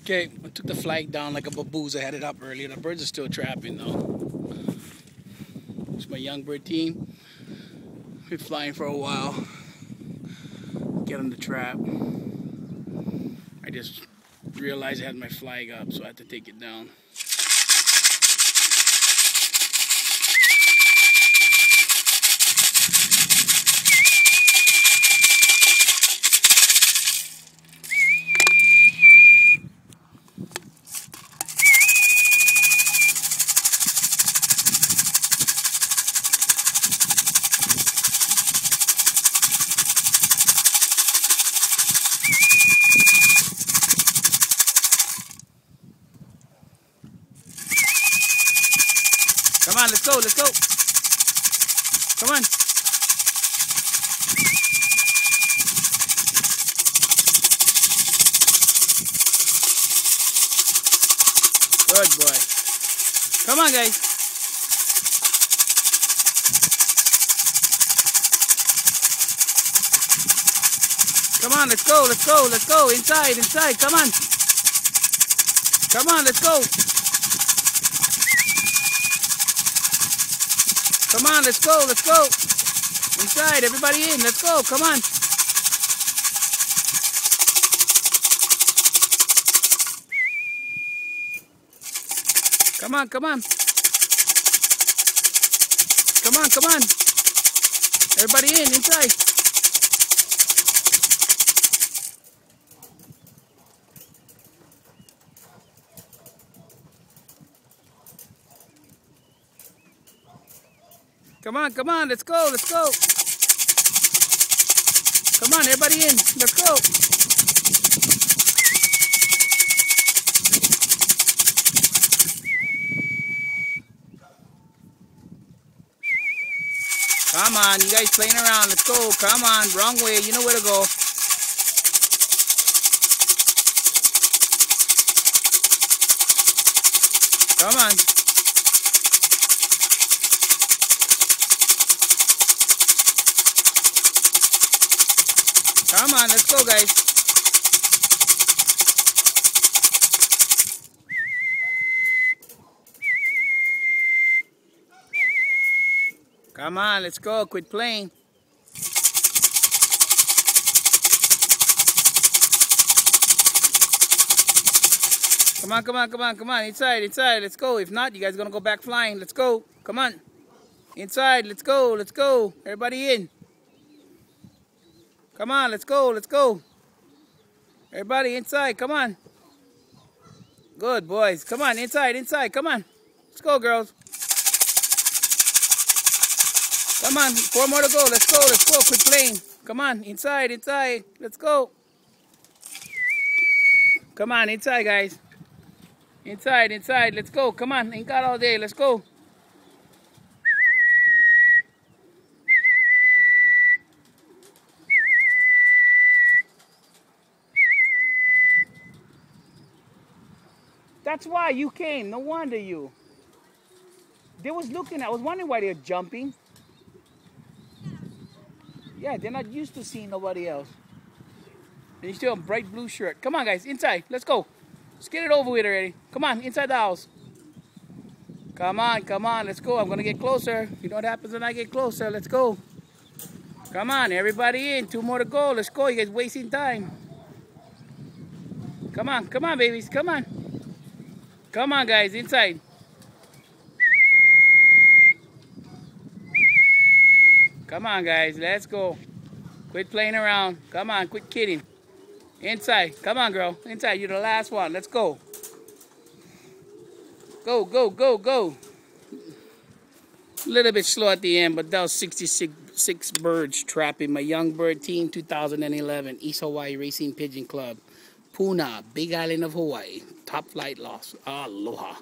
Okay, I took the flag down like a baboose. I had it up earlier. The birds are still trapping though. It's my young bird team. Been flying for a while. Get them to trap. I just realized I had my flag up, so I had to take it down. Come on, let's go, let's go. Come on. Good boy. Come on, guys. Come on, let's go, let's go, let's go. Inside, inside, come on. Come on, let's go. Come on, let's go, let's go. Inside, everybody in, let's go, come on. Come on, come on. Come on, come on. Everybody in, inside. Come on, let's go, let's go. Come on, everybody in, let's go. Come on, you guys playing around, let's go. Come on, wrong way, you know where to go. Come on. Come on, let's go, guys. Come on, let's go. Quit playing. Come on, come on, come on, come on. Inside, inside. Let's go. If not, you guys are going to go back flying. Let's go. Come on. Inside. Let's go. Let's go. Everybody in. Come on, let's go, let's go. Everybody inside, come on. Good boys. Come on, inside, inside, come on. Let's go, girls. Come on, 4 more to go. Let's go, let's go. Quit playing. Come on, inside, inside. Let's go. Come on, inside, guys. Inside, inside. Let's go. Come on, ain't got all day. Let's go. That's why you came. No wonder you. They was looking. I was wondering why they're jumping. Yeah, they're not used to seeing nobody else. And you still have a bright blue shirt. Come on, guys. Inside. Let's go. Let's get it over with already. Come on. Inside the house. Come on. Come on. Let's go. I'm going to get closer. You know what happens when I get closer. Let's go. Come on. Everybody in. 2 more to go. Let's go. You guys wasting time. Come on. Come on, babies. Come on. Come on, guys, inside. Come on, guys, let's go. Quit playing around. Come on, quit kidding. Inside. Come on, girl. Inside, you're the last one. Let's go. Go, go, go, go. A little bit slow at the end, but that was 66 birds trapping. My young bird team, 2011, East Hawaii Racing Pigeon Club. Puna, Big Island of Hawaii. Top flight loss. Aloha.